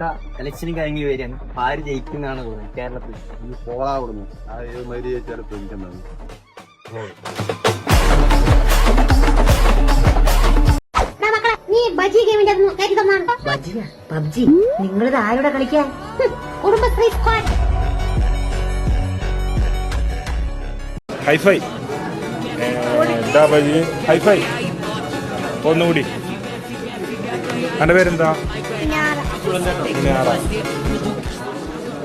ചേട്ടാ ഇലക്ഷന് കഴിഞ്ഞ് വരികയാണ്. ആര് ജയിക്കുന്നതാണ് തോന്നുന്നത് കേരളത്തിൽ? പോളാവിടുന്നു ആ മരി ചേച്ചാൽ പിടിക്കുന്നത്. പബ്ജി നിങ്ങളിത് ആരോടെ കളിക്കാൻ? കുടുംബശ്രീ സ്ക്വാഡ്. ഹൈഫൈ എന്താ ബജി? ഹൈഫൈ ഒന്നുകൂടി. എന്റെ പേരെന്താ?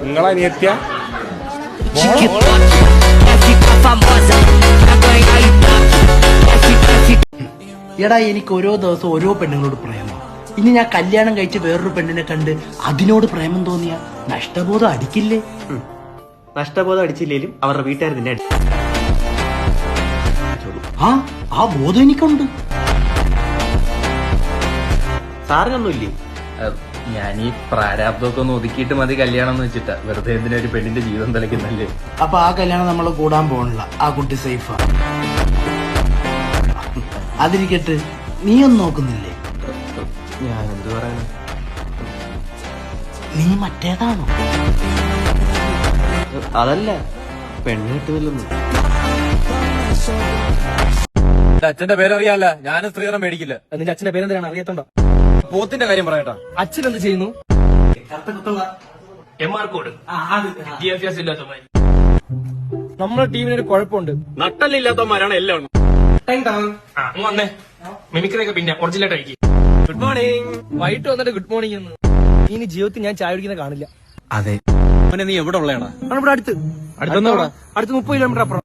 നിങ്ങളനിയത്തിയ? എടാ, എനിക്ക് ഓരോ ദിവസം ഓരോ പെണ്ണുങ്ങളോട് പ്രേമം. ഇനി ഞാൻ കല്യാണം കഴിച്ച് വേറൊരു പെണ്ണിനെ കണ്ട് അതിനോട് പ്രേമം തോന്നിയ നഷ്ടബോധം അടിക്കില്ലേ? നഷ്ടബോധം അടിച്ചില്ലേലും അവരുടെ വീട്ടുകാർ നിന്നെ ആ ബോധം എനിക്കുണ്ട്. സാറിനൊന്നുമില്ലേ? ഞാൻ ഈ പ്രാരാബ്ദമൊക്കെ ഒന്ന് ഒതുക്കിയിട്ട് മതി കല്യാണം എന്ന് വെച്ചിട്ടാ. വെറുതെ എന്തിനാ ഒരു പെണ്ണിന്റെ ജീവിതം തലയ്ക്കുന്നല്ലേ? അപ്പൊ ആ കല്യാണം നമ്മൾ കൂടാൻ പോകണില്ല. ആ കുട്ടി സേഫാ. അതിരിക്കട്ടെ, നീയൊന്നും നോക്കുന്നില്ലേ? ഞാൻ എന്ത് പറയാനാ? നീ മറ്റേതാണോ? അതല്ല, പെണ്ണ് കിട്ടുന്നില്ലെന്ന്. അച്ഛന്റെ പേരറിയാല്ല. ഞാനും സ്ത്രീധനം മേടിക്കില്ല. നിന്റെ അച്ഛന്റെ പേരെന്താണ് അറിയാത്തോണ്ടോ? പോത്തിന്റെ കാര്യം പറയട്ടാ. അച്ഛൻ എന്ത് ചെയ്യുന്നു? വിദ്യാഭ്യാസം ഇല്ലാത്തമാര്. നമ്മുടെ ടീമിന് ഒരു കുഴപ്പമുണ്ട്. നട്ടല്ലില്ലാത്തമാരാണ് എല്ലാം. വന്നേ മിമിക്രിയൊക്കെ പിന്നെ ഒറിജിനലായിട്ട്. Good morning. വൈകിട്ട് വന്നിട്ട് ഗുഡ് മോർണിംഗ് എന്ന്. ഇനി ജീവിതത്തിൽ ഞാൻ ചായ കുടിക്കുന്ന കാണില്ല. അതെ. നീ എവിടെ ഉള്ളതാണ്? ഇവിടെ അടുത്ത്. അടുത്ത് 30 കിലോമീറ്റർ അപ്പുറം.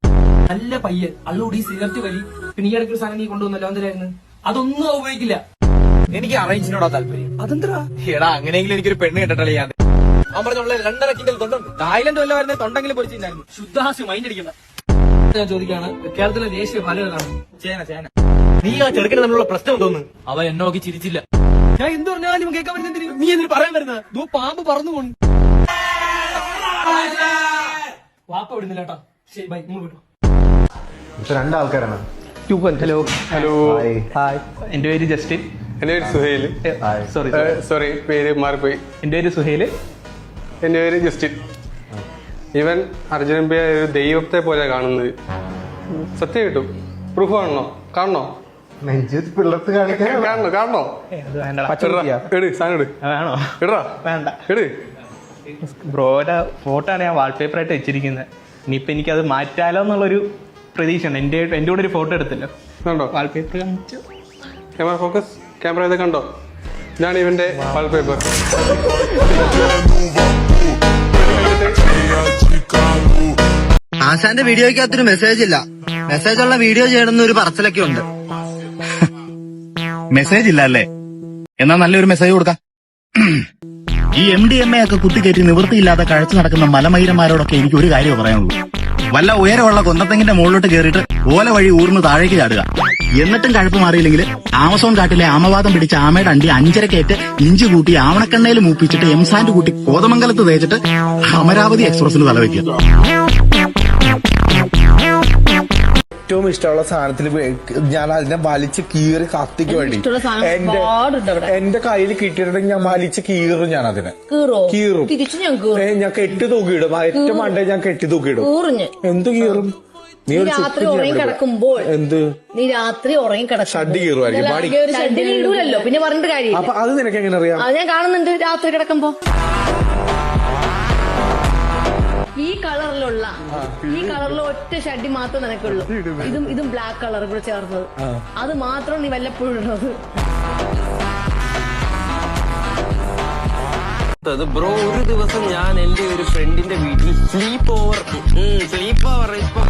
നല്ല പയ്യൻ, അള്ളൂടി സിഗരറ്റ് വലി. പിന്നെ ഈ ഇടയ്ക്ക് സാധനം നീ കൊണ്ടുവന്നല്ലോ, എന്തിനായിരുന്നു? അതൊന്നും ഉപയോഗിക്കില്ല. എനിക്ക് അറേഞ്ചിനോടാ താല്പര്യം. അതെന്താ? എടാ, അങ്ങനെയെങ്കിലും എനിക്കൊരു പെണ്ണ് കിട്ടട്ടല്ലേ. ഞാൻ പറഞ്ഞുള്ള 2.5 കിൻഡൽ തൊണ്ടുണ്ട്. തായ്ലൻഡ് വല്ല വരുന്ന തൊണ്ടെങ്കിലും പൊരിച്ചിട്ടുണ്ടായിരുന്നു. ശുദ്ധാസ്യം മൈൻഡ് അടിക്കണ്ട. ഞാൻ ചോദിക്കാണ്, കേരളത്തിലെ ദേശീയ ഫലം ഏതാണ്? ചേന. നീ ആ ചെറുക്കിന് തമ്മിലുള്ള പ്രശ്നം തോന്നുന്നു. അവ എന്നെ നോക്കി ചിരിച്ചില്ല. ഞാൻ എന്ത് പറഞ്ഞാലും കേൾക്കാൻ പറ്റുന്ന നീ എന്തിനു പറയാൻ വരുന്നത്? പാമ്പ് പറന്നു പോണു. വാപ്പ വിടുന്നില്ല കേട്ടോ. ശരി, ബൈ. ഇങ്ങോട്ട് വിട്ടു. രണ്ടാൾക്കാരാണ്. Hello hi. എന്റെ പേര് ജസ്റ്റിൻ. എന്റെ പേര് സുഹേൽ. സോറി, പേര് മാറിപ്പോയി. എന്റെ പേര് സുഹേല്. എന്റെ പേര് ജസ്റ്റിൻ. ഇവൻ അർജുനൻ ഒരു ദൈവത്തെ പോലെ കാണുന്നത്. സത്യം കിട്ടും. പ്രൂഫ് കാണണോ? പിള്ളേർക്ക് കാണണോ? എട് സാധനം എട്. വേണോ? ഇടാ. വേണ്ട. എട്. ബ്രോയുടെ ഫോട്ടോ ആണ് ഞാൻ വാൾപേപ്പർ ആയിട്ട് വെച്ചിരിക്കുന്നത്. ഇനിയിപ്പൊ എനിക്കത് മാറ്റാലോ എന്നുള്ളൊരു പ്രതീക്ഷയാണ്. എന്റെ കൂടെ ഒരു ഫോട്ടോ എടുത്തല്ലോ. കണ്ടോ വാൾപേപ്പർ കാണിച്ചു. Camera focus. ക്യാമറ ഇത് കണ്ടോ? ഇതാണ് ഇവന്റെ വാൾപേപ്പർ. ആശാന്റെ വീഡിയോയ്ക്കകത്തൊരു മെസ്സേജ് ഇല്ല. മെസ്സേജ് ഉള്ള വീഡിയോ ചെയ്യണമെന്ന് ഒരു പറച്ചിലൊക്കെ ഉണ്ട്. മെസ്സേജ് ഇല്ല അല്ലേ? എന്നാ നല്ലൊരു മെസ്സേജ് കൊടുക്കാം. ഈ MDMA ഒക്കെ കുത്തിക്കയറ്റി നിവൃത്തിയില്ലാതെ കഴിച്ചു നടക്കുന്ന മലമൈരന്മാരോടൊക്കെ എനിക്ക് ഒരു കാര്യം പറയാനുള്ളൂ. വല്ല ഉയരമുള്ള കൊന്നത്തെങ്ങിന്റെ മുകളിലോട്ട് കയറിയിട്ട് ഓല വഴി ഊർന്ന് താഴേക്ക് ചാടുക. എന്നിട്ടും കഴപ്പ് മാറിയില്ലെങ്കിൽ ആമസോൺ കാട്ടിലെ ആമവാദം പിടിച്ച ആമയുടെ അണ്ടി 5.5 കയറ്റ് ഇഞ്ചി കൂട്ടി ആവണക്കെണ്ണയിൽ മൂപ്പിച്ചിട്ട് എംസാൻഡ് കൂട്ടി കോതമംഗലത്ത് തേച്ചിട്ട് അമരാവതി എക്സ്പ്രസിൽ തലവെക്കുക. ഏറ്റവും ഇഷ്ടമുള്ള സാധനത്തിൽ ഞാൻ അതിനെ വലിച്ച് കീറി കത്തിക്ക് വേണ്ടി എന്റെ കയ്യിൽ കിട്ടിയിട്ടുണ്ടെങ്കിൽ ഞാൻ വലിച്ച് കീറും. ഞാൻ അതിനെ കീറും. ഞാൻ കെട്ടി തൂക്കിയിടും. ഏറ്റവും മണ്ടേ ഞാൻ കെട്ടി തൂക്കിയിടും. എന്ത് കീറും? നീ രാത്രി ഉറങ്ങി കിടക്കുമ്പോൾ എന്ത്? നീ രാത്രി ഉറങ്ങി കിടക്കും ഷഡ് കീറുമായിരിക്കും. ഷഡ് കീറൂലല്ലോ, പിന്നെ പറഞ്ഞിട്ട് കാര്യം. അപ്പൊ അത് നിനക്ക് എങ്ങനെ അറിയാം? അത് ഞാൻ കാണുന്നുണ്ട് രാത്രി കിടക്കുമ്പോ. ഈ കളറിലുള്ള ഒറ്റ ഷഡ്ഡി മാത്രമേ നിനക്കുള്ളൂ. ഇതും ബ്ലാക്ക് കളർ കൂടെ ചേർന്നത്. അത് മാത്രം നീ വല്ലപ്പോഴും ഇടുന്നത്. ബ്രോ, ഒരു ദിവസം ഞാൻ എന്റെ ഒരു ഫ്രണ്ടിന്റെ വീട്ടിൽ സ്ലീപ്പ് ഓവർ ഇപ്പൊ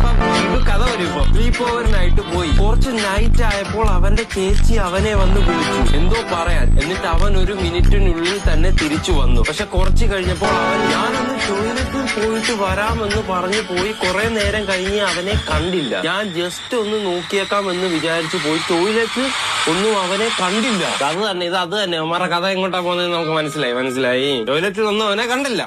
കഥ വരും. ഇപ്പൊ സ്ലീപ്പ് ഓവറിനായിട്ട് പോയി. കുറച്ച് നൈറ്റ് ആയപ്പോൾ അവന്റെ ചേച്ചി അവനെ വന്ന് വിളിച്ചു എന്തോ പറയാൻ. എന്നിട്ട് അവൻ ഒരു മിനിറ്റിനുള്ളിൽ തന്നെ തിരിച്ചു വന്നു. പക്ഷെ കുറച്ച് കഴിഞ്ഞപ്പോൾ ഞാനൊന്ന് ടോയ്ലറ്റിൽ പോയിട്ട് വരാമെന്ന് പറഞ്ഞു പോയി. കുറെ നേരം കഴിഞ്ഞ് അവനെ കണ്ടില്ല. ഞാൻ ജസ്റ്റ് ഒന്ന് നോക്കിയേക്കാം എന്ന് വിചാരിച്ചു പോയി. ടോയ്ലറ്റിൽ ഒന്നും അവനെ കണ്ടില്ല. അത് തന്നെ അവന്മാരുടെ കഥ എങ്ങോട്ടാ പോകുന്നത് നമുക്ക് മനസ്സിലായി. ടോയ്ലറ്റിൽ ഒന്നും അവനെ കണ്ടില്ല.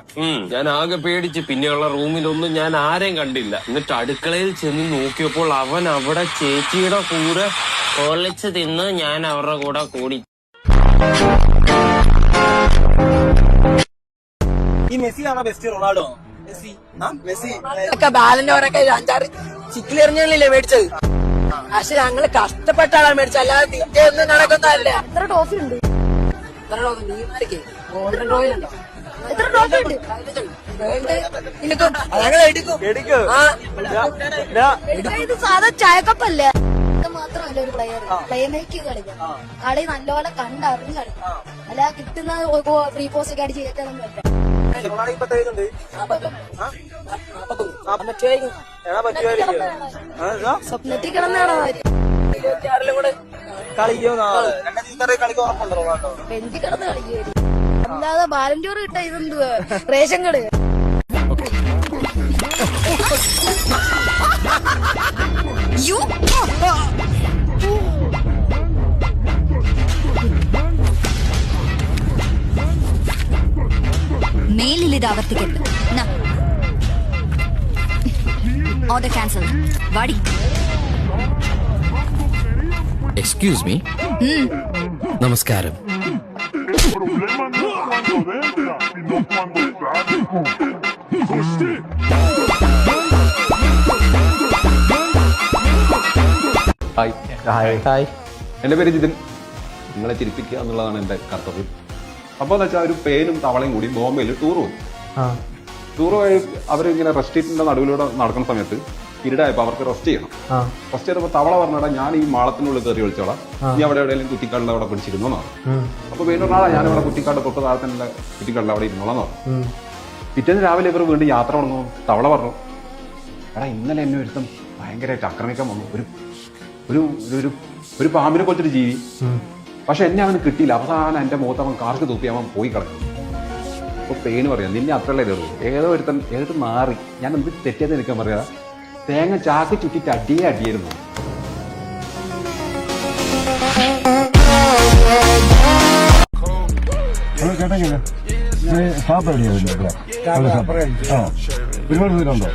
ഞാൻ ആകെ പേടിച്ച്. പിന്നെയുള്ള റൂമിലൊന്നും ഞാൻ ആരെയും കണ്ടില്ല. എന്നിട്ട് അടുക്കളയിൽ ചെന്ന് നോക്കിയപ്പോൾ അവൻ അവിടെ ചേച്ചിയുടെ കൂടെ ഹോർലിക്സ് തിന്ന് ഞാൻ അവരുടെ കൂടെ കൂടി. മെസ്സിയാണോ ബെസ്റ്റ് റൊണാൾഡോ? മെസ്സി ബാലന്റോരൊക്കെ 5-6 ചിക്കിലെറിഞ്ഞല്ലേ മേടിച്ചത്. പക്ഷെ ഞങ്ങള് കഷ്ടപ്പെട്ടാണ് മേടിച്ചത്, അല്ലാതെ നിന്റെ ഒന്നും നടക്കുന്നതല്ല. എത്ര ട്രോഫി ഉണ്ട്? നീമാർക്ക് ഗോൾഡൻ റോയിലുണ്ടോ? എത്ര ട്രോഫി ഉണ്ട്? ഇത് സാധാ ചായക്കപ്പല്ലേ? മാത്രമല്ല ഒരു പ്ലെയർ പ്ലേ മേക്ക് കളിക്കാം, കളി നല്ലപോലെ കണ്ടറിഞ്ഞ് കളിക്കാം, അല്ല കിട്ടുന്ന ഫ്രീ പോസ്റ്റ് ഒക്കെ അടിച്ച് കയറ്റാനൊന്നും പറ്റില്ല. സ്വപ്നത്തിൽ കിടന്നാണോ ബെഞ്ചിൽ കിടന്ന് കളിക്കുമായിരിക്കും. അല്ലാതെ ബാലന്റൂർ കിട്ട ഇതെന്ത് റേഷൻ കട. മേലിൽ ഇത് ആവർത്തിക്കരുത്. Order cancel. വാടി. എക്സ്ക്യൂസ് മീ, നമസ്കാരം. ഹായ്. എൻ്റെ പേര് ജിതിൻ. നിങ്ങളെ ചിരിപ്പിക്കുക എന്നുള്ളതാണ് എൻ്റെ കർത്തവ്യം. അപ്പോൾ എന്ന് വെച്ചാൽ ഒരു പേനും തവളയും കൂടി ബോംബെയിൽ ടൂർ പോയി. ടൂർ പോയി അവരിങ്ങനെ റെസ്റ്റിന്റെ നടുവിലൂടെ നടക്കുന്ന സമയത്ത് ഇരുടായപ്പോൾ അവർക്ക് റെസ്റ്റ് ചെയ്യണം. റെസ്റ്റ് ചെയ്തപ്പോൾ തവള പറഞ്ഞാൽ ഞാൻ ഈ മാളത്തിനുള്ളിൽ കയറി വിളിച്ചോളാം, നീ അവിടെ എവിടെയെങ്കിലും കുറ്റിക്കാടിൽ അവിടെ പിടിച്ചിരുന്നു എന്നാണ്. അപ്പോൾ പേര് പറഞ്ഞാൽ ഞാനിവിടെ കുറ്റിക്കാട് തൊട്ട് താഴത്തെ കുറ്റിക്കാടിൽ അവിടെ ഇരുന്നോളാന്ന് പറഞ്ഞു. പിറ്റേന്ന് രാവിലെ ഇവർ വീണ്ടും യാത്ര തുടങ്ങും. തവള പറഞ്ഞു, എടാ ഇന്നലെ എന്നെ ഒരുത്തം ഭയങ്കരമായിട്ട് ആക്രമിക്കാൻ വന്നു, ഒരു ഒരു ഒരു പാമ്പിനെ പോലത്തൊരു ജീവി. പക്ഷെ എന്നെ അവന് കിട്ടിയില്ല. അവസാനം എൻ്റെ മുഖത്ത് അവൻ കാർക്ക് തൂപ്പി അവൻ പോയി കളഞ്ഞു. അപ്പോൾ പെയിന് പറയാം, നിന്നെ അത്രയല്ലേ ഇതുള്ളൂ, ഏതോ മാറി. ഞാൻ എന്ത് തെറ്റിയത് നിൽക്കാൻ പറയാ, തേങ്ങ ചാക്ക് ചുറ്റിട്ട് അടിയായിരുന്നു. ഒരുപാട് ദൂരമുണ്ടോ?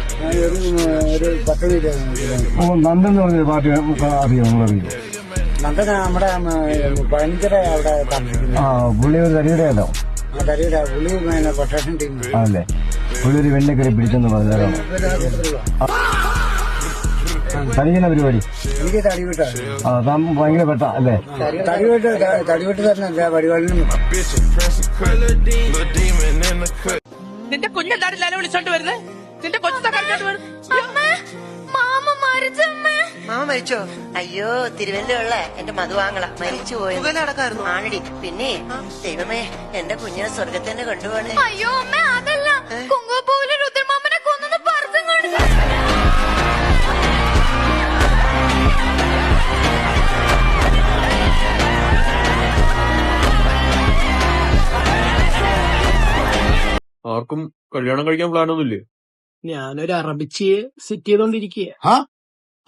നന്ദൻ എന്ന് പറഞ്ഞ പാർട്ടി അറിയാം, നമ്മളറിയോ? നന്ദൻ നമ്മുടെ ഭയങ്കര അവിടെ പുള്ളി ഒരു തടിയുടെ ആണോ? പുള്ളി പ്രൊട്ടക്ഷൻ ടീം ആണല്ലേ? പുള്ളി ഒരു വെണ്ണക്കറി പിടിച്ചെന്ന് പറഞ്ഞാലോ? തടിക്കുന്ന പരിപാടി എനിക്ക് തടിവിട്ടാണ്. താൻ ഭയങ്കര പെട്ട അല്ലേ? തടിവിട്ട് തന്നെ പരിപാടിനും. നിന്റെ കുഞ്ഞെന്താരില്ലാലും വിളിച്ചോണ്ട് വരുന്നത്? നിന്റെ കൊച്ചു മാമ മരിച്ചോ? അയ്യോ, തിരുവല്ലയുള്ള എന്റെ മധുവാങ്ങള മരിച്ചു പോയത് ആണടി. പിന്നെ ദൈവമേ, എന്റെ കുഞ്ഞിനെ സ്വർഗത്തന്നെ കൊണ്ടുപോണേ. അയ്യോ അമ്മ, അതല്ല കുങ്കുമപ്പൂവിലെ രുദ്രമാമനെ കൊന്നു പറിച്ചും കാണിച്ചു. ആർക്കും കല്യാണം കഴിക്കാൻ പ്ലാനൊന്നുമില്ലേ? ഞാനൊരു അറബിച്ചിയെ സെറ്റ് ചെയ്തോണ്ടിരിക്കുക.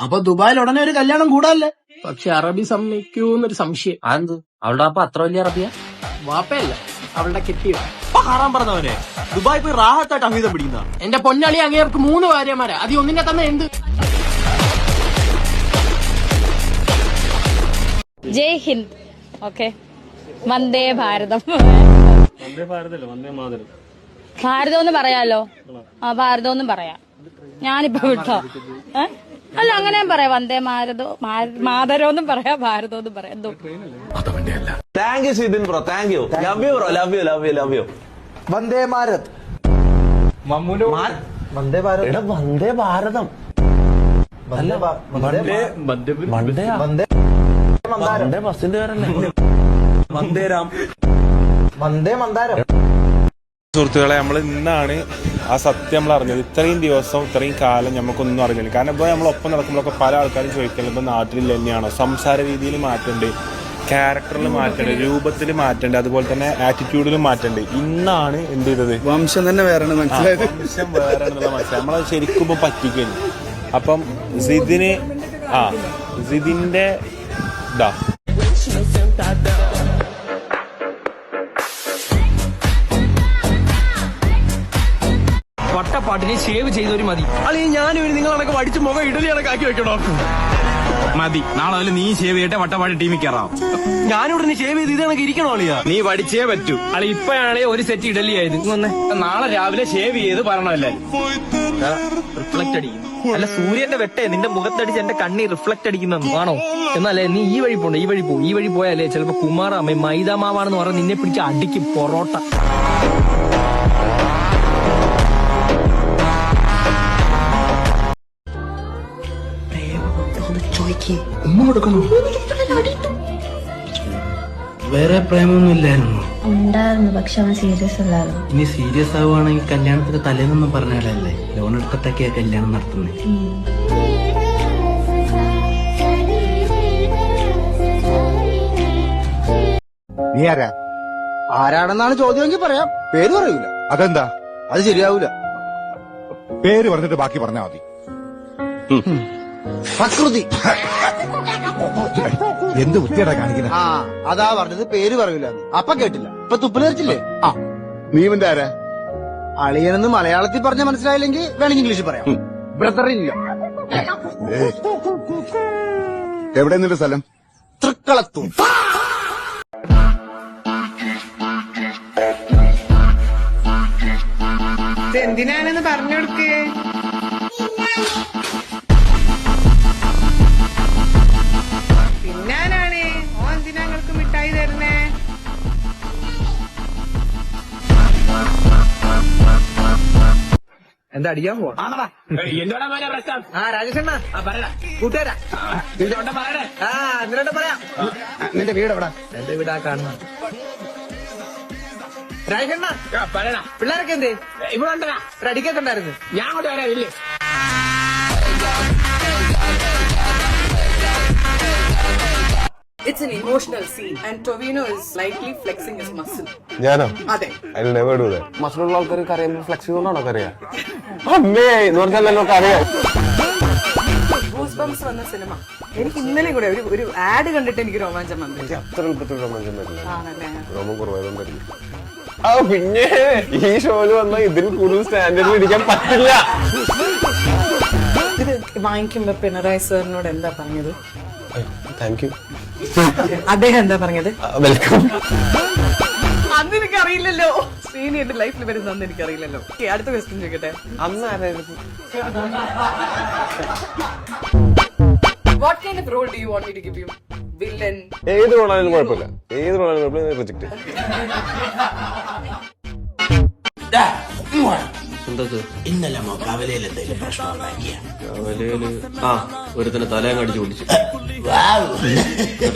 അപ്പൊ ദുബായിൽ ഉടനെ ഒരു കല്യാണം കൂടാല്ലേ? പക്ഷെ അറബി സമ്മതിക്കൂന്നൊരു സംശയം. അതെന്ത്? അവളുടെ അപ്പൊ അത്ര വലിയ അറബിയ? വാപ്പയല്ല, അവളുടെ കെട്ടിയോ. ഹറാം പറഞ്ഞവനെ ദുബായ് പോയി റാഹത്തായിട്ട് അംഗീതം പിടിക്കുന്ന എന്റെ പൊന്നാളി, അങ്ങേർക്ക് 3 ഭാര്യമാരാ. അത് ഒന്നിനെ തന്നെ എന്ത്? ജയ് ഹിന്ദ്. ഓക്കെ, വന്ദേ ഭാരതം. ഭാരതം എന്ന് പറയാലോ? ഭാരതം എന്നും പറയാം. ഞാനിപ്പോ വിട്ടോ. അല്ല, അങ്ങനെ പറയാം. വന്ദേ മാതരമെന്നും പറയാം, ഭാരതം എന്നും പറയാം. എന്തോ thank you Sidin bro, thank you. Love you bro, love you love you love you. Vande Bharat. Vande Bharat. എടാ വന്ദേ ഭാരതം അല്ല, വന്ദേ ബസിന്റെ പേരല്ലേ? വന്ദേരാം. വന്ദേ മന്ദാരം. സുഹൃത്തുക്കളെ, നമ്മൾ ഇന്നാണ് ആ സത്യം നമ്മൾ അറിഞ്ഞത്. ഇത്രയും ദിവസം ഇത്രയും കാലം നമുക്കൊന്നും അറിഞ്ഞില്ല. കാരണം ഇപ്പോൾ നമ്മളൊപ്പം നടക്കുമ്പോഴൊക്കെ പല ആൾക്കാരും ചോദിക്കുന്നത് ഇപ്പോൾ നാട്ടിൽ തന്നെയാണോ, സംസാര രീതിയിൽ മാറ്റമുണ്ട്, ക്യാരക്ടറിൽ മാറ്റമുണ്ട്, രൂപത്തിൽ മാറ്റമുണ്ട്, അതുപോലെ തന്നെ ആറ്റിറ്റ്യൂഡിലും മാറ്റമുണ്ട്. ഇന്നാണ് എന്ത് ചെയ്തത്, വംശം തന്നെ വേറെ മനസ്സിലായത്. വംശം വേറെ മനസ്സിലായി. നമ്മളത് ശരിക്കും ഇപ്പം പറ്റിക്കുന്നു. അപ്പം സിദിന്റെ ഇതാ വട്ടപ്പാട്ടിനെ ഷേവ് ചെയ്തവര് മതി. അല്ലെങ്കിൽ ഞാനും നിങ്ങളെ വടിച്ച് മുഖം ഇഡലി കണക്കാക്കി വെക്കണോ? മതി, നാളെ അതിൽ നീ ഷേവ് ചെയ്തിട്ട് വട്ടപ്പാടി ടീമിൽ കയറാം. ഞാനിവിടെ നീ ഷേവ് ചെയ്ത് ഇതണക്ക് ഇരിക്കണോ അളിയാ? നീ പഠിച്ചേ പറ്റൂ അളി. ഇപ്പഴാണേ ഒരു സെറ്റ് ഇഡലി ആയത്. നാളെ രാവിലെ ഷേവ് ചെയ്ത് പറഞ്ഞല്ലേ റിഫ്ലക്ട് അടിക്കും. അല്ല സൂര്യന്റെ വെട്ടേ നിന്റെ മുഖത്തടിച്ച് എന്റെ കണ്ണി റിഫ്ലക്ട് അടിക്കുന്നു ആണോ? എന്നാലേ നീ ഈ വഴി പോണ്ട, ഈ വഴി പോയാലേ ചിലപ്പോ കുമാറാമ്മ മൈദാമാവാണെന്ന് പറഞ്ഞ് നിന്നെ പിടിച്ച് അടിക്കും പൊറോട്ട. വേറെ പ്രേമൊന്നും ഇല്ലായിരുന്നു. ഉണ്ടായിരുന്നു, പക്ഷെ അവൻ സീരിയസ് അല്ലായിരുന്നു. ഇനി സീരിയസ് ആവുകയാണെങ്കിൽ കല്യാണത്തിന് തലേന്നൊന്നും പറഞ്ഞാലല്ലേ ലോൺ എടുത്തിട്ടൊക്കെയാ കല്യാണം നടത്തുന്നത്. നീ ആരാ? ആരാണെന്നാണ് ചോദ്യമെങ്കിൽ പറയാം, പേര് പറയൂല. അതെന്താ? അത് ശരിയാവൂല. പേര് പറഞ്ഞിട്ട് ബാക്കി പറഞ്ഞാ മതി. പ്രകൃതി. എന്ത് വൃത്തിയാടാ കാണിക്കുന്നത്? ആ അതാ പറഞ്ഞത്, പേര് പറയൂല. അപ്പൊ കേട്ടില്ല, ഇപ്പൊ തുപ്പലേർച്ചില്ലേ? ആ നീ ഇവന്റെ ആരാ? അളിയനെന്ന് മലയാളത്തിൽ പറഞ്ഞ മനസ്സിലായില്ലെങ്കിൽ വേണമെങ്കിൽ ഇംഗ്ലീഷിൽ പറയാം. ബ്രദറില്ല. എവിടെ നിന്റെ സ്ഥലം? തൃക്കളത്തൂർ. എന്തിനാണെന്ന് പറഞ്ഞു കൊടുക്കേ? പിന്നാനാണ് ഓ എന്തിനാ ഞങ്ങൾക്ക് മിഠായി തരുന്നേ? എന്താ അടിക്കാൻ പോവാ? ആ രാജേഷണ്ണ കൂട്ടുകാരാ എന്നിട്ട് പറയാം. നിന്റെ വീട് എവിടെ? എന്റെ വീടാ കാണുന്ന രാജേഷണ്ണ. പിള്ളേരൊക്കെ എന്തേ? ഇവിടെ ഉണ്ടോ? അടിക്കൊക്കെ ഉണ്ടായിരുന്നു. ഞാൻ അങ്ങോട്ട് വരാമില്ലേ? It's an emotional scene and Tovino is slightly flexing his muscle. ഞാനോ? അതെ. മസിലുള്ള ആൾക്കാർക്ക് അറിയാം, ഫ്ലെക്സ് ചെയ്തുകൊണ്ടാണോ അറിയാം? അമ്മേ എന്ന് പറഞ്ഞാലല്ലോ അറിയാം. Goosebumps വന്ന സിനിമ എനിക്ക് ഇന്നലെ കൂടെ ഒരു ആഡ് കണ്ടിട്ട് എനിക്ക് രോമാഞ്ചം വന്നു. അത്ര എളുപ്പത്തിൽ രോമാഞ്ചം വരില്ല, ആണല്ലേ? രോമം കുറവായതുകൊണ്ടായിരിക്കും. ആ പിന്നെ ഈ ഷോയില് വന്നാൽ ഇതിൽ കൂടുതൽ സ്റ്റാൻഡേർഡ് ഇരിക്കാൻ പറ്റില്ല. ഇത് വാങ്ങിക്കുമ്പോ പിണറായി സാറിനോട് എന്താ പറഞ്ഞത്? Thank you. അദ്ദേഹം എന്താ പറഞ്ഞത്? വെൽക്കം. അന്ന് എനിക്ക് അറിയില്ലല്ലോ, ശ്രീനി എന്റെ ലൈഫിൽ വരുന്ന അന്ന് എനിക്ക് അറിയില്ലല്ലോ. അടുത്ത ക്വസ്റ്റ്യൻ ചോദിക്കട്ടെ. അന്ന് ആരായിരുന്നു? What kind of role do you want me to give you? Villain? ഏത് റോളായാലും കുഴപ്പമില്ല, ഏത് റോളായാലും കുഴപ്പമില്ല. റിജക്ട്. ഇന്നലെ കവലയിൽ എന്തെങ്കിലും പ്രശ്നം ഉണ്ടാക്കിയ? ആ ഒരുത്തന്നെ തലയും കടിച്ചു പിടിച്ചു.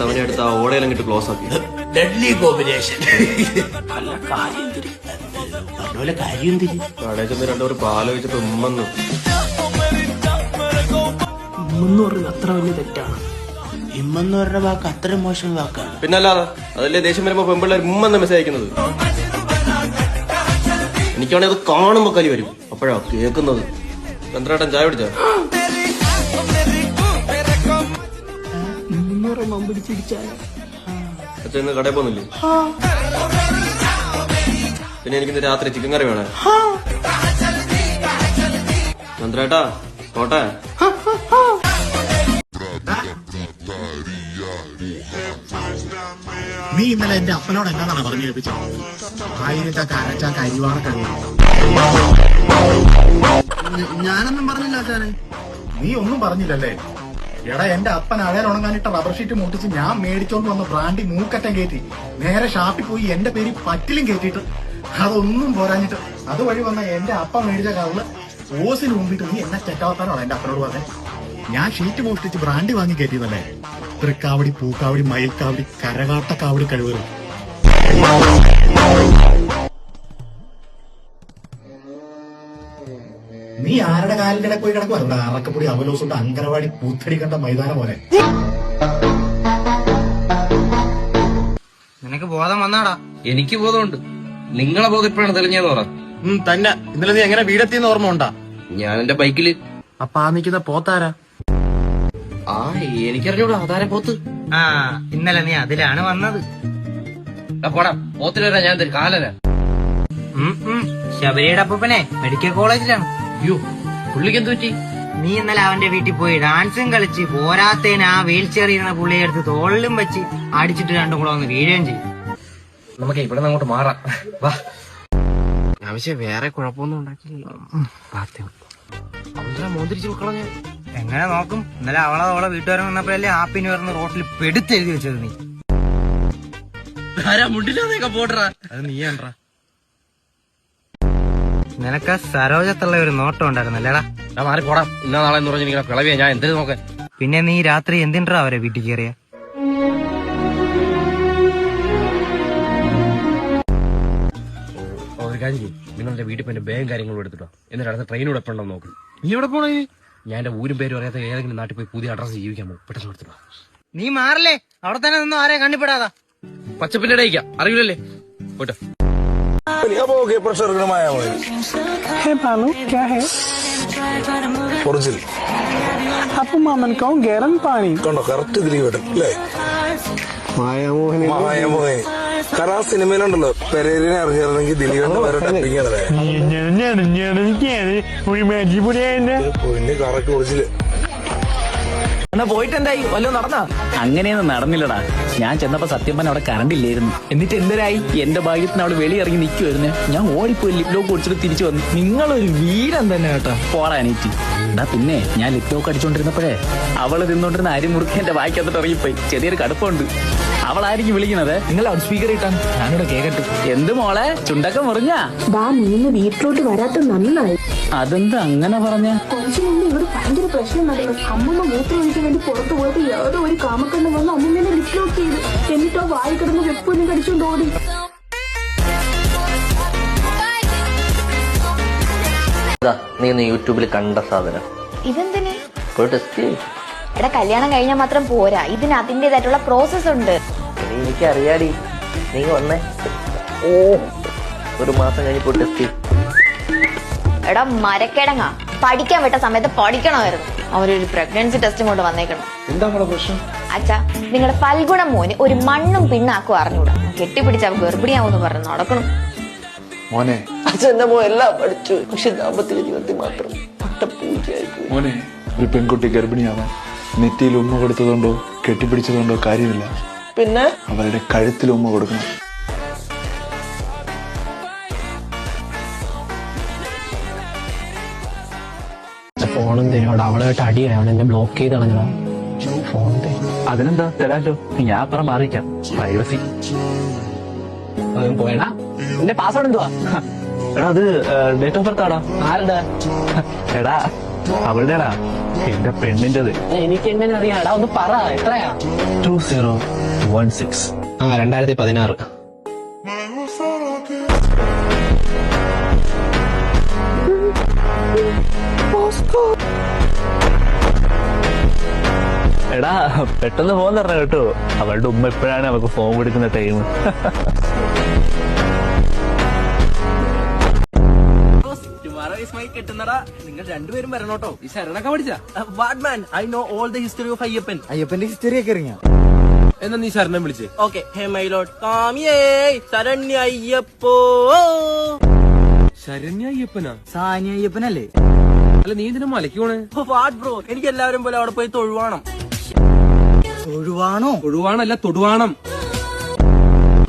അവനെ അടുത്ത് ആ ഓടയെല്ലാം കിട്ടി ക്ലോസ് ആക്കി. Deadly combination. അല്ല കാര്യം പറഞ്ഞ കാര്യം എന്തിന്? കടയിൽ ചെന്ന് രണ്ടുപേർ പാല് വെച്ചിട്ട് ഉമ്മെന്ന് ഇമ്മെന്ന് പറഞ്ഞത് അത്ര വലിയ തെറ്റാണ്. ഇമ്മെന്ന് പറഞ്ഞ വാക്ക് അത്ര മോശം വാക്കാണ്. പിന്നല്ലാതെ അതല്ലേ ദേഷ്യം വരുമ്പോ പെമ്പിള്ളേർ ഉമ്മെന്ന് മെസ്സേജ് അയക്കുന്നത്. എനിക്കാണെങ്കിൽ അത് കാണുമ്പോ കലി വരും, അപ്പോഴാ കേൾക്കുന്നത്. ചന്ദ്രേട്ടൻ ചായ പിടിച്ച അച്ഛൻ ഇന്ന് കടയിൽ പോകുന്നില്ലേ? പിന്നെ എനിക്കിന്ന് രാത്രി ചിക്കൻ കറി വേണേ. ചന്ദ്രേട്ടാ കോട്ടെ. നീ ഇന്നലെ എന്റെ അപ്പനോട് എന്താണെന്ന് പറഞ്ഞു കേൾപ്പിച്ചത്? 1000 കരച്ച കരിവാണ കണ്ണ. ഞാനൊന്നും പറഞ്ഞില്ല അച്ഛനെ. നീ ഒന്നും പറഞ്ഞില്ലല്ലേ? എടാ എന്റെ അപ്പൻ അഴലുണങ്ങാനിട്ട് റബ്ബർ ഷീറ്റ് മുട്ടിച്ച് ഞാൻ മേടിച്ചോണ്ട് വന്ന ബ്രാൻഡി മൂക്കറ്റം കയറ്റി നേരെ ഷാപ്പിൽ പോയി എന്റെ പേര് പറ്റിലും കയറ്റിയിട്ട് അതൊന്നും പോരാഞ്ഞിട്ട് അതുവഴി വന്ന എന്റെ അപ്പ മേടിച്ച കവള് ഓസിന് മുമ്പിട്ട് നീ എന്നെ തെറ്റാവത്താനാണ് എന്റെ അപ്പനോട് പറഞ്ഞത്. ഞാൻ ഷീറ്റ് മോഷ്ടിച്ച് ബ്രാൻഡി വാങ്ങി കയറ്റിയതല്ലേ? തൃക്കാവടി, പൂക്കാവടി, മയിൽക്കാവടി, കരകാട്ടക്കാവടി കഴിവേറും. നീ ആരുടെ കാലിന്റെ ഇടയിൽ പോയി കിടക്കുവാ? ഇവിടെ അറക്കപ്പൊടി അവലോസുണ്ട് അങ്കനവാടി പൂത്തടി കണ്ട മൈതാനം പോലെ. നിനക്ക് ബോധം വന്നാടാ? എനിക്ക് ബോധമുണ്ട്. നിങ്ങളെ ബോധം ഇപ്പോഴാണ് തെളിഞ്ഞത് പറ. തന്നെ ഇന്നലെ നീ എങ്ങനെ വീടെത്തിയെന്ന് ഓർമ്മ ഉണ്ടാ? ഞാൻ എന്റെ ബൈക്കില്. അപ്പൊ ആ നിൽക്കുന്ന പോത്താരാ? ആ എനിക്കറിഞ്ഞൂടാ അതാരെ പോത്ത്. ആ ഇന്നലെ നീ അതിലാണ് വന്നത്. പോടാ, പോത്തിന് വരാ ഞാൻ കാലരാ. ശബരിയുടെ അപ്പനെ മെഡിക്കൽ കോളേജിലാണ്. അയ്യോ പുള്ളിക്ക് എന്ത് പറ്റി? നീ ഇന്നലെ അവന്റെ വീട്ടിൽ പോയി ഡാൻസും കളിച്ച് പോരാത്തേന് ആ വീൽ ചെയർ ഇരുന്ന പുള്ളിയെ എടുത്ത് തോളിലും വെച്ച് അടിച്ചിട്ട് രണ്ടും കൂടെ ഒന്ന് വീഴുകയും ചെയ്യും. നമുക്ക് ഇവിടെ നിന്ന് അങ്ങോട്ട് മാറാം. വാ. ആവശ്യം വേറെ കുഴപ്പമൊന്നും ഉണ്ടാക്കിയില്ല. മോന്തിരിച്ചു കളഞ്ഞ എങ്ങനെ നോക്കും? ഇന്നലെ അവളെ വീട്ടുകാരൻ വന്നപ്പോഴല്ലേ ആപ്പിന് പറഞ്ഞ് റോട്ടിൽ പെടുത്തെഴുതി വെച്ചത് നീ. മുണ്ടില്ലാതെയൊക്കെ പോട്ടറാ. അത് നീ കണ്ടാ. നിനക്ക് സരോജത്തുള്ള ഒരു നോട്ടം ഉണ്ടായിരുന്നല്ലേടാ? ഞാൻ മാറി പോടാ. ഇന്നാ നാളെ എന്ന് പറഞ്ഞിങ്ങനെ കിളവിയാ ഞാൻ എന്തിനു നോക്കാൻ. പിന്നെ നീ രാത്രി എന്തിനാ അവരെ വീട്ടിൽ കയറിയ? ഒരു കാര്യം ചെയ്യും, നിങ്ങളുടെ വീട്ടിൽ പിന്നെ ബാഗും കാര്യങ്ങളും എടുത്തിട്ടോ, എന്നിട്ട് അടുത്ത ട്രെയിനോട് എപ്പോഴുണ്ടോ നോക്കും. നീ എവിടെ പോണേ? ഞാൻ എന്റെ ഊരും പേരും അറിയാത്ത ഏതെങ്കിലും നാട്ടിൽ പോയി പുതിയ അഡ്രസ് ജീവിക്കാൻ പോകും. പെട്ടെന്ന് എടുത്തിട്ടോ. നീ മാറില്ലേ? അവിടെ തന്നെ നിന്നും ആരെയും കണ്ടിപ്പെടാതാ. പച്ചപ്പിന്റെ ഇടയിക്കാം, അറിയില്ലല്ലേ? പോട്ടെ. അപ്പൊ മാമൻ ഗരം പാണി കണ്ടോ കറക്റ്റ് ഇതിൽ വിടും അല്ലേ? മായാമോഹിനി കാരണം ആ സിനിമയിലുണ്ടല്ലോ പെരേരിനെ അറിഞ്ഞിരുന്നെങ്കിൽ ദിലീപിന്റെ വരെ ടപ്പിങ്ങാണല്ലേ കറക്റ്റ് ഒറിജില്. എന്നാ പോയിട്ട് എന്തായി? വല്ലതും നടന്നാ? അങ്ങനെയൊന്നും നടന്നില്ലടാ. ഞാൻ ചെന്നപ്പോ സത്യം പറഞ്ഞ അവിടെ കറണ്ട് ഇല്ലായിരുന്നു. എന്നിട്ട് എന്തരായി? എന്റെ ഭാഗ്യത്തിന് അവിടെ വെളിയിറങ്ങി നിൽക്കുമായിരുന്നു. ഞാൻ ഓടിപ്പോയി ലിപ് ലോക്ക് കുടിച്ചിട്ട് തിരിച്ചു വന്നു. നിങ്ങളൊരു വീരൻ തന്നെ കേട്ടോ. പോടാ അനീറ്റി. എന്നാ പിന്നെ ഞാൻ ലിപ് ലോക്ക് അടിച്ചോണ്ടിരുന്നപ്പോഴേ അവള് തിന്നോണ്ടിരുന്ന അരി മുറുക്കി എന്റെ വായിക്കകത്തോട്ട് ഇറങ്ങിപ്പോയി. ചെറിയൊരു കടുപ്പുണ്ട്. അവളായിരിക്കും വിളിക്കുന്നത്. നിങ്ങൾ ലൗഡ് സ്പീക്കർ ഇട്ടാൻ ഞാനിവിടെ കേക്കട്ടെ. എന്ത് മോളെ, ചുണ്ടൊക്കെ മുറിഞ്ഞാ? നീന്ന് വീട്ടിലോട്ട് വരാത്ത നന്നായി. അതെന്താ അങ്ങനെ പറഞ്ഞ? കുറച്ചു മുമ്പ് ഇവിടെ ഭയങ്കര പ്രശ്നം നടന്നു. അമ്മമ്മ മൂത്രം ഒഴിക്കാൻ വേണ്ടി പുറത്തു പോയപ്പോ ഏതോ ഒരു കാമക്കണ്ണ് വന്ന് അമ്മമ്മേനെ ലിഫ്റ്റ് ചെയ്തു. എന്നിട്ടോ വായി കിടന്ന് വെപ്പൊന്നും കടിച്ചോണ്ട് ഓടി. നീ യൂട്യൂബിൽ കണ്ട സാധനം ഇതെന്തിന്? ടെസ്റ്റ്. എടാ കല്യാണം കഴിഞ്ഞാൽ മാത്രം പോരാ, ഇതിന് അതിന്റേതായിട്ടുള്ള പ്രോസസ് ഉണ്ട്. എനിക്കറിയാടി. നീ വന്നേ. ഒരു മാസം കഴിഞ്ഞപ്പോ ടെസ്റ്റ്. എടാ മരക്കിഴങ്ങ, പഠിക്കാൻ വിട്ട സമയത്ത് പഠിക്കണമായിരുന്നു. അവരൊരു പ്രഗ്നൻസി ടെസ്റ്റും കൊണ്ട് വന്നേക്കണം. എന്താ പ്രശ്നം? അച്ഛാ, നിങ്ങളുടെ ഫൽഗുണ മോന് ഒരു മണ്ണും പിണ്ണാക്കും അറിഞ്ഞൂടാ. കെട്ടിപ്പിടിച്ച അവ ഗർഭിണിയാവെന്ന് പറഞ്ഞ് നടക്കണം. മോനെ അച്ഛൻ്റെ മോ എല്ലാം പഠിച്ചു, പക്ഷെ ദാമ്പത്യ ജീവിതത്തിൽ മാത്രം പട്ടപ്പൂജയായി. മോനെ ഒരു പെൺകുട്ടി ഗർഭിണിയാവാൻ നെറ്റിയിൽ ഉമ്മ കൊടുത്തതുകൊണ്ടോ കെട്ടിപ്പിടിച്ചതുകൊണ്ടോ കാര്യമില്ല. പിന്നെ അവരുടെ കഴുത്തിൽ ഉമ്മ കൊടുക്കണം. ഫോണും തരും. അവളായിട്ട് അടിയാണ് എന്നെ ബ്ലോക്ക് ചെയ്ത് കളഞ്ഞതാ. ഫോൺ അതിനെന്താ തരാല്ലോ, ഞാൻ അപ്പുറം മാറിക്കാം. പ്രൈവസി പോയടാ. എന്റെ പാസ്വേഡ് എന്തുവാ? എടാ അത് ഡേറ്റ് ഓഫ് ബർത്ത് ആടാ. ആരുടെ? എടാ അവളുടെടാ, എന്റെ പെണ്ണിന്റേത്. എനിക്ക് എങ്ങനെ അറിയാം? എടാ ഒന്ന് പറ, എത്രയാ? 2016. 2016. എടാ പെട്ടെന്ന് ഫോൺ തരണ കേട്ടോ. അവളുടെ ഉമ്മ എപ്പോഴാണ് അവൾക്ക് ഫോൺ കൊടുക്കുന്ന ടൈം. കെട്ടുന്നടാ. നിങ്ങൾ രണ്ടുപേരും വരണോട്ടോ. ഈ ശരണൊക്കെ പഠിച്ച വാട്ട്മാൻ. I know all the history of Ayyappan. അയ്യപ്പന്റെ ഹിസ്റ്ററി ഒക്കെ ഇറങ്ങിയ. എന്നാ നീ ശരണം വിളിച്ചേ. ഓക്കെ. ഹേ മൈ ലോർഡ് കാമിയേ ശരണ്യ അയ്യപ്പോ. ശരണ്യ അയ്യപ്പനാ? സാനിയ അയ്യപ്പനല്ലേ? അല്ല നീ ഇതിനെ മലക്ക് പോണേ? വാട്ട് ബ്രോ, എനിക്ക് എല്ലാവരും പോലെ അവിടെ പോയി തൊഴുവാണം. തൊഴുവാണോ? തൊഴുവാണല്ല തൊടുവാണം.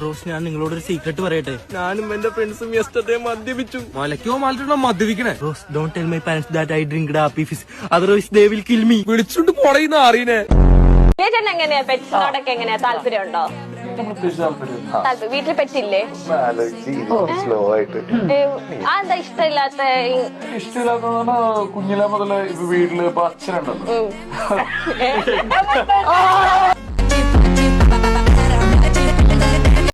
റോസ്, ഞാൻ നിങ്ങളോടൊരു സീക്രട്ട് പറയട്ടെ. ഞാനും എന്റെ ഫ്രണ്ട്സും യെസ്റ്റർഡേ മദ്യപിച്ചു. മലക്കോ മാലിട്ടോ മദ്യപിക്കണേ? Rose, don't tell my parents that I drink happy fizz, otherwise they will kill me. വിളിച്ചുകൊണ്ട് പോടേന്ന് അറിയണേ. എങ്ങനെയാ പെറ്റ്സിനോടൊക്കെ എങ്ങനെയാ താല്പര്യമുണ്ടോ? വീട്ടിൽ പെറ്റില്ലേ? സ്ലോ ആയിട്ട് അതെന്താ ഇഷ്ടമില്ലാത്ത? കുഞ്ഞിലെ മുതല് വീട്ടില് ഇപ്പൊ അച്ഛനുണ്ടല്ലോ.